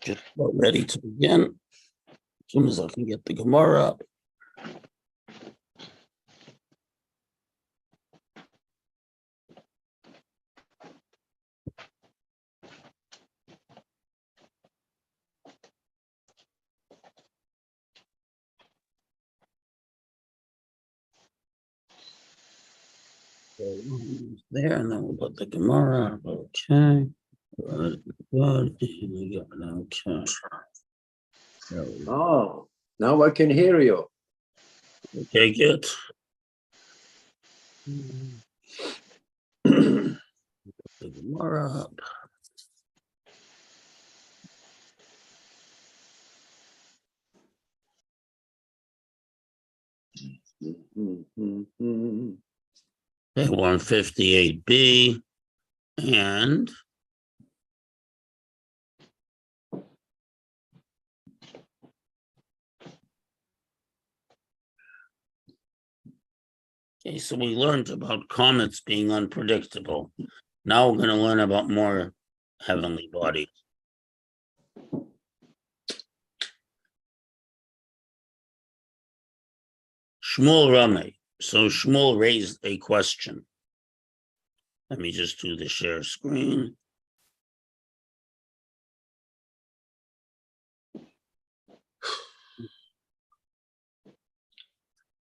Just about ready to begin. As soon as I can get the Gemara up. There, and then we'll put the Gemara up. Okay. Good. Here we go. Okay. Oh, now I can hear you. Okay, good. The Gemara up. Okay, 158b and okay, so we learned about comets being unpredictable. Now we're going to learn about more heavenly bodies. Shmuel Rameh. So Shmuel raised a question. Let me just do the share screen.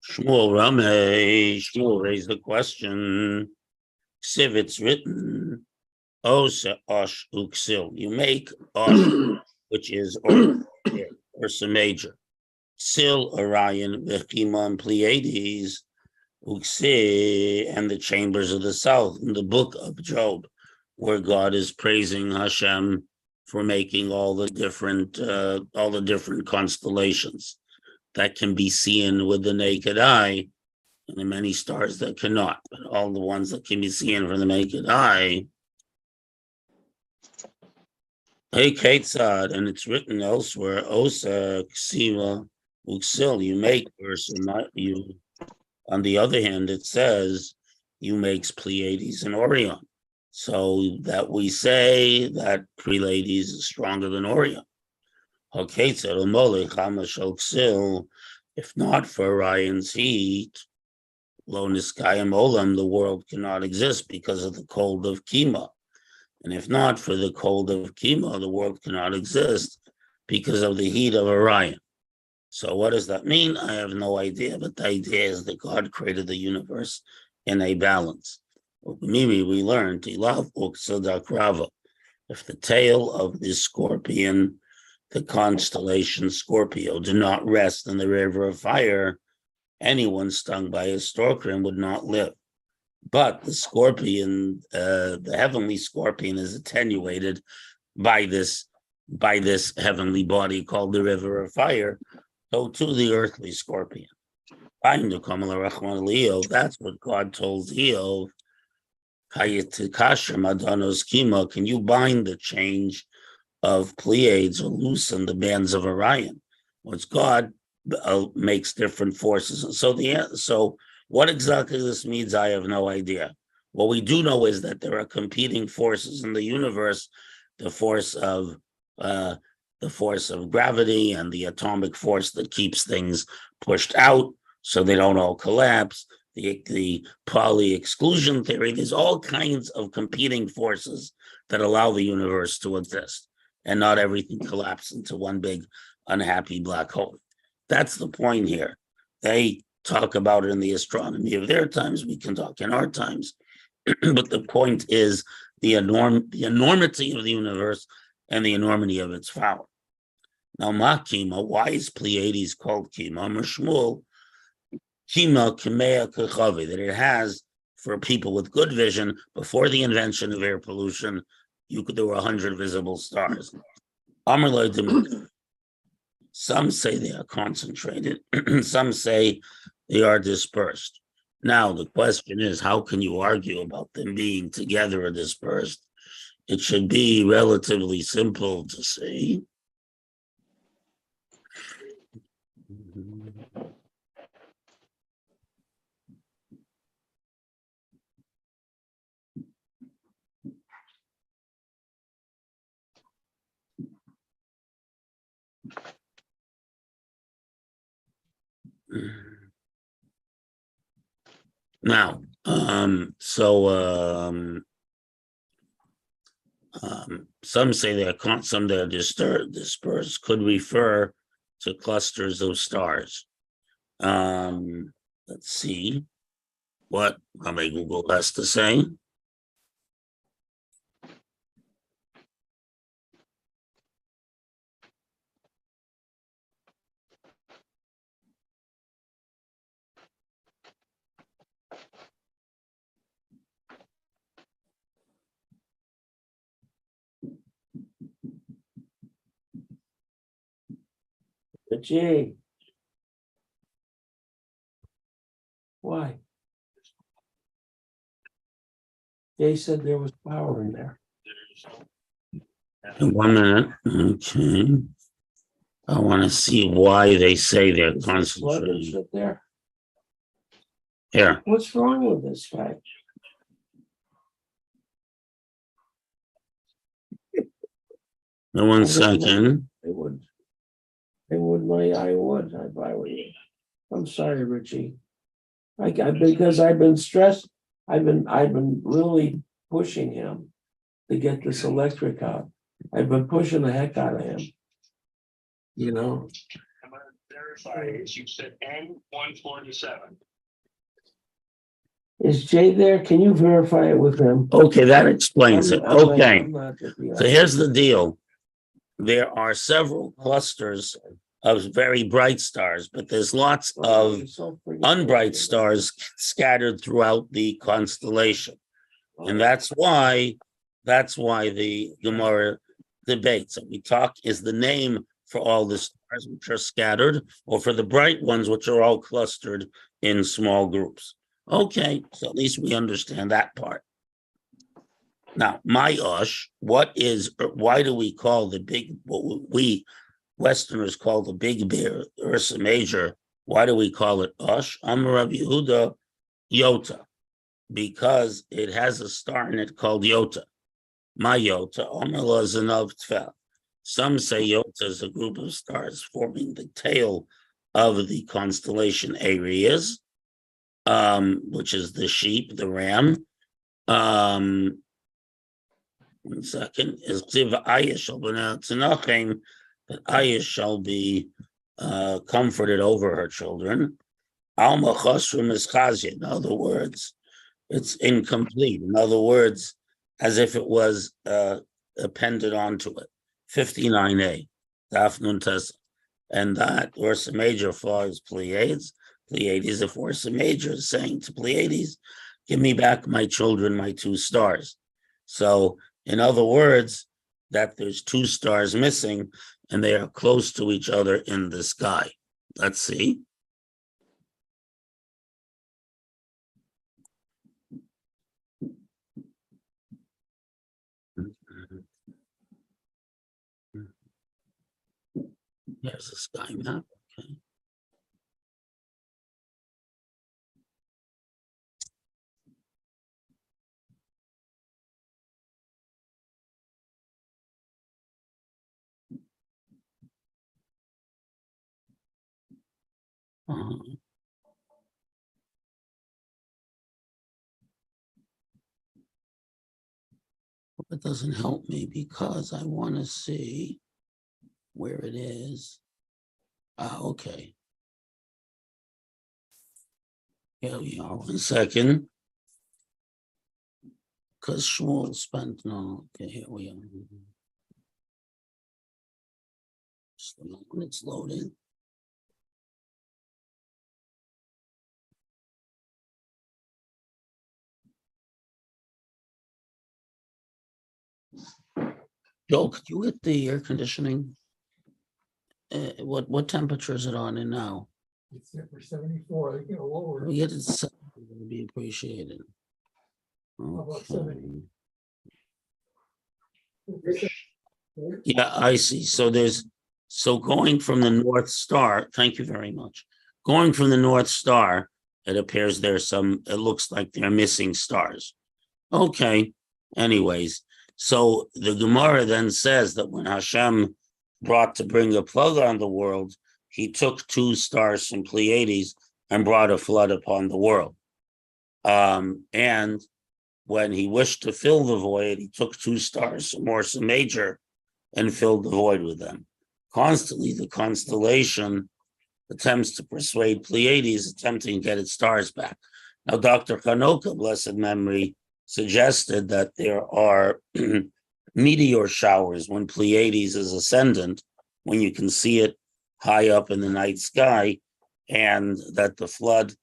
Shmuel Rameh. Shmuel raised a question. Siv, it's written, Osa Osh Uksil. You make Osh, which is Ursa Major. Sil, Orion, Vechimon, Pleiades, Uksi, and the chambers of the south in the book of Job, where God is praising Hashem for making all the different constellations that can be seen with the naked eye, and the many stars that cannot, but all the ones that can be seen from the naked eye. Hey, Ketzad, and it's written elsewhere, Osa, Ksiva, Uksil, you make verse, you. On the other hand, it says you makes Pleiades and Orion. So that we say that Pleiades is stronger than Orion. If not for Orion's heat, Loniskayim Olam, the world cannot exist because of the cold of Kima. And if not for the cold of Kima, the world cannot exist because of the heat of Orion. So what does that mean? I have no idea, but the idea is that God created the universe in a balance. Mimi, we learned, if the tail of this scorpion, the constellation Scorpio, did not rest in the river of fire, anyone stung by a storkrim would not live. But the scorpion, the heavenly scorpion, is attenuated by this heavenly body called the river of fire. So to the earthly scorpion. That's what God told Eov. Can you bind the change of Pleiades or loosen the bands of Orion? Once God makes different forces. So what exactly this means, I have no idea. What we do know is that there are competing forces in the universe, the force of gravity and the atomic force that keeps things pushed out so they don't all collapse, the Pauli exclusion theory. There's all kinds of competing forces that allow the universe to exist, and not everything collapses into one big unhappy black hole. That's the point here. They talk about it in the astronomy of their times. We can talk in our times. But the point is the enormity of the universe and the enormity of its power. Now, Kima, why is Pleiades called Kima? Shmuel, Kima Kimea Kechavi, that it has, for people with good vision, before the invention of air pollution, there were 100 visible stars. Some say they are concentrated, some say they are dispersed. Now, the question is, how can you argue about them being together or dispersed? It should be relatively simple to see. Now, some say some that are dispersed could refer to clusters of stars. Let's see what Rabbi Google has to say. Gee. Why? They said there was power in there. 1 minute. Okay. I want to see why they say they're Is this plug and concentrating. shit there? Here, What's wrong with this guy? in 1 second. They would. I would. If I were you. I'm sorry, Richie. Because I've been stressed. I've been really pushing him to get this electric out. I've been pushing the heck out of him. You know. I'm gonna verify it. You said N147. Is Jay there? Can you verify it with him? Okay, that explains it. Okay. I'm not So here's the deal. There are several clusters of very bright stars, but there's lots of unbright stars scattered throughout the constellation. And that's why the Gemara debates. We talk is the name for all the stars which are scattered, or for the bright ones which are all clustered in small groups. Okay, so at least we understand that part. Now, Mayosh, why do we call what we Westerners call the big bear, Ursa Major, why do we call it Ush? Amar Rav Yehuda Yota, because it has a star in it called Yota. My Yota, Amar Lazanav Tfel. Some say Yota is a group of stars forming the tail of the constellation Aries, which is the sheep, the ram. 1 second, is Ayish shall be Tzanachim, that Ayish shall be comforted over her children. Alma Chosrum is Chazia. In other words, it's incomplete. In other words, as if it was appended onto it. 59a, Daf Nun Tes, and that Ursa Major follows Pleiades. Pleiades, if Ursa Major is saying to Pleiades, give me back my children, my 2 stars. So, in other words, that there's 2 stars missing and they are close to each other in the sky. Let's see. There's a sky map. Okay. It doesn't help me because I want to see where it is. Okay. Here we are. 1 second. Because Shmuel spent, no, okay, here we are. Just a moment, it's loading. Joe, could you get the air conditioning? What temperature is it on in now? It's set for 74. They get a lower. We get it set, it would be appreciated. about Okay. 70? Yeah, I see. So going from the North Star, thank you very much. Going from the North Star, it appears it looks like they're missing stars. Okay, anyways. So the Gemara then says that when Hashem brought to bring a flood on the world, he took 2 stars from Pleiades and brought a flood upon the world. And when he wished to fill the void, he took two stars, Ursa Major, and filled the void with them. Constantly, the constellation attempts to persuade Pleiades, attempting to get its stars back. Now, Dr. Hanoka, blessed memory, suggested that there are meteor showers when Pleiades is ascendant, when you can see it high up in the night sky, and that the flood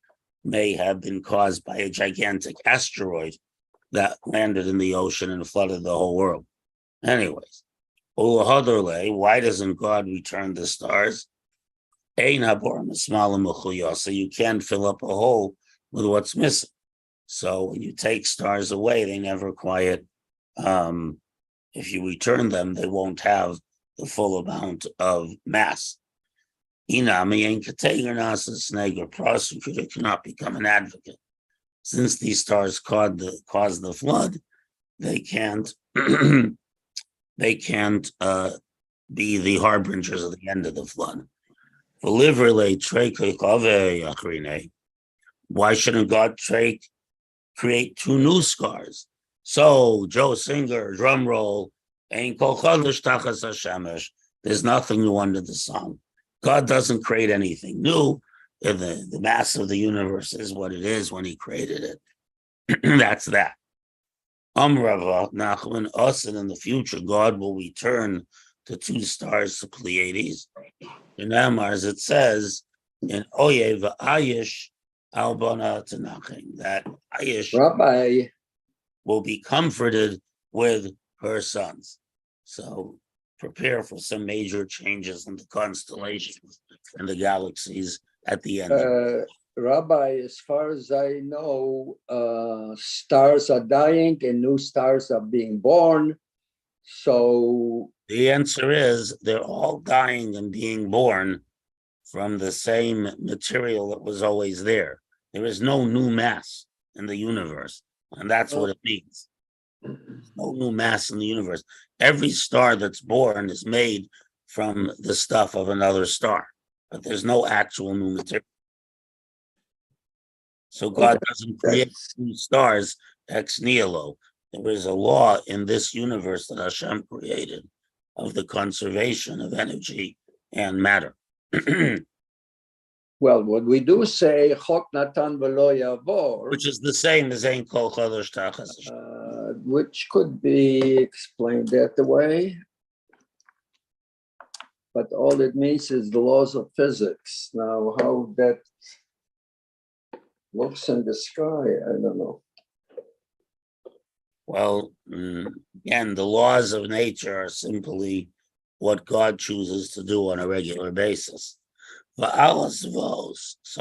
may have been caused by a gigantic asteroid that landed in the ocean and flooded the whole world. Anyways, why doesn't God return the stars? So you can't fill up a hole with what's missing. So when you take stars away, they never quiet. If you return them, they won't have the full amount of mass. A prosecutor cannot become an advocate. Since these stars caused the flood, they can't be the harbingers of the end of the flood. Why shouldn't God create two new scars? So, Joe Singer, drum roll, there's nothing new under the sun. God doesn't create anything new. The mass of the universe is what it is when he created it. That's that. Amrava, Nachman, us, and in the future, God will return the two stars to Pleiades. In Amar, as it says, in Oye v'ayish albana tenachim, that Ayish Rabbi, will be comforted with her sons. So prepare for some major changes in the constellations and the galaxies at the end. Rabbi, as far as I know, stars are dying and new stars are being born. So the answer is they're all dying and being born from the same material that was always there. There is no new mass in the universe, and that's what it means. No new mass in the universe. Every star that's born is made from the stuff of another star, but there's no actual new material. So God doesn't create new stars ex nihilo. There is a law in this universe that Hashem created of the conservation of energy and matter. Well, what we do say, Chok Natan V'lo Yavor, Which is the same as Ein Kol Chodesh Tachas. which could be explained that way. But all it means is the laws of physics. Now, how that looks in the sky, I don't know. Well, again, the laws of nature are simply what God chooses to do on a regular basis. So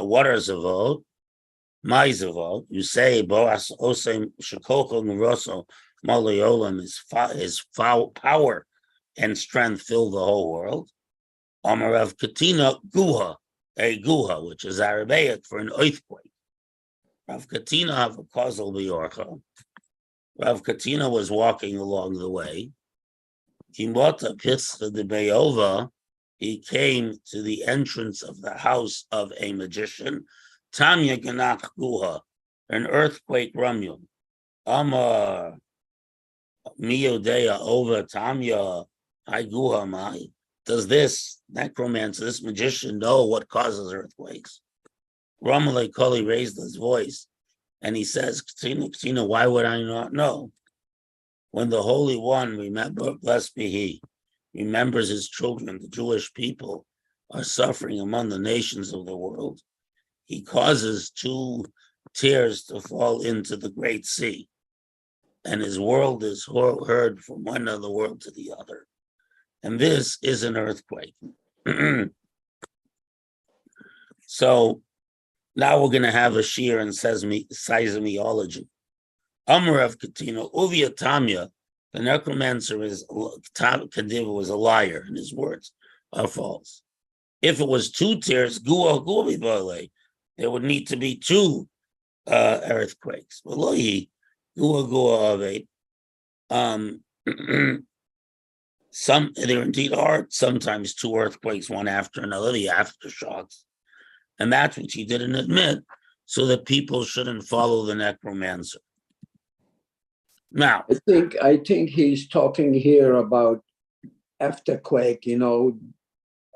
what are zavot? My zavot. You say Boas Osem Shekoko Nuroso Malayolam is power and strength fill the whole world. Amarav Katina Guha, a Guha, which is Arabic for an earthquake. Rav Katina have a causal biorcha. Rav Katina was walking along the way. Kimota Pista de Beova, he came to the entrance of the house of a magician. Tanya Ganach Guha, an earthquake Ramyum. Amar Miodea over Tanya, Hi Guha Mai. Does this necromancer, this magician, know what causes earthquakes? Ramalei Koli raised his voice and he says, Katina, why would I not know? When the Holy One, blessed be he, remembers his children, the Jewish people, are suffering among the nations of the world, he causes two tears to fall into the great sea, and his world is heard from one end of the world to the other. And this is an earthquake. So now we're going to have a shear in seismology. Amarav Katina, Uvia Tamya, the necromancer Kadiva was a liar, and his words are false. If it was two tears, there would need to be two earthquakes. There indeed are sometimes two earthquakes, one after another, the aftershocks. And that's what he didn't admit, so that people shouldn't follow the necromancer. Now, I think he's talking here about afterquake,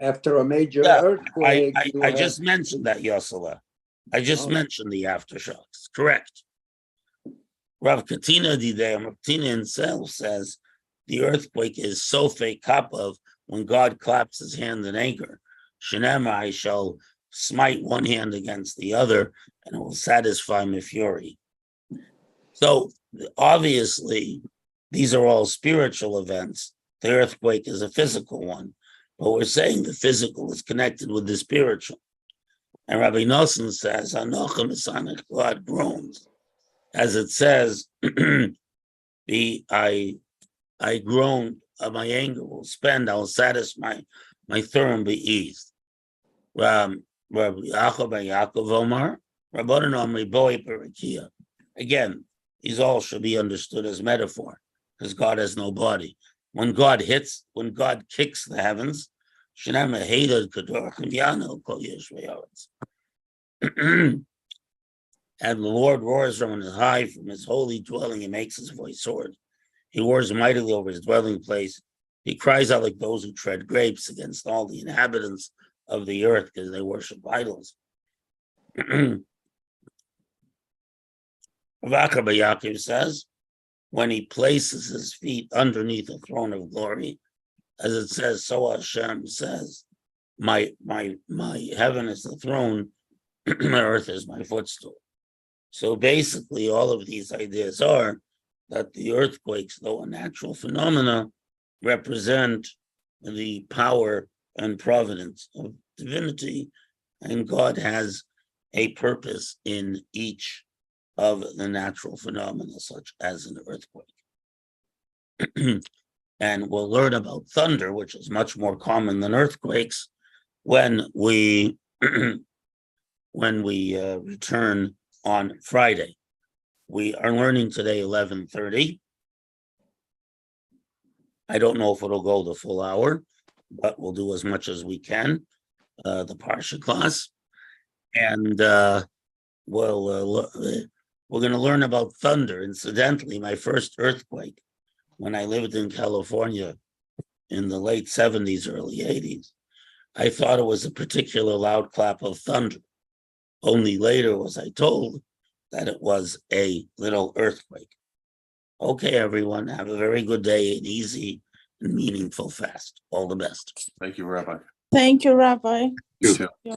after a major yeah, earthquake. I just mentioned that, Yosela. I just Oh. mentioned the aftershocks. Correct. Rav Katina Didei, Katina himself says the earthquake is sofe kapav, when God claps his hand in anger. Shenema, I shall smite one hand against the other, and it will satisfy my fury. So obviously, these are all spiritual events. The earthquake is a physical one, but we're saying the physical is connected with the spiritual. And Rabbi Nosson says, "Anocha Masanic, God groans," as it says, I groan, my anger will spend, I'll satisfy my thirm be eased. Rabbi Yaakov and Yaakov Omar, Rabbanan Omri Boi Perikia. Again, these all should be understood as metaphor, because God has no body. When God kicks the heavens, Shenema hated Kedorachim Yano Kol Yeshvayaretz. And the Lord roars from his high, from his holy dwelling, and makes his voice soared. He roars mightily over his dwelling place. He cries out like those who tread grapes against all the inhabitants of the earth because they worship idols. Rav Yaakov says, when he places his feet underneath the throne of glory, as it says, so Hashem says, my heaven is the throne, my earth is my footstool. So basically, all of these ideas are that the earthquakes, though a natural phenomena, represent the power and providence of divinity, and God has a purpose in each of the natural phenomena, such as an earthquake. And we'll learn about thunder, which is much more common than earthquakes, when we return on Friday. We are learning today 11:30. I don't know if it'll go the full hour, but we'll do as much as we can, the Parsha class. And we're going to learn about thunder. Incidentally, my first earthquake, when I lived in California in the late 70s, early 80s, I thought it was a particular loud clap of thunder. Only later was I told that it was a little earthquake. Okay, everyone, have a very good day, an easy and meaningful fast. All the best. Thank you, Rabbi. Thank you, Rabbi. You too. Yeah.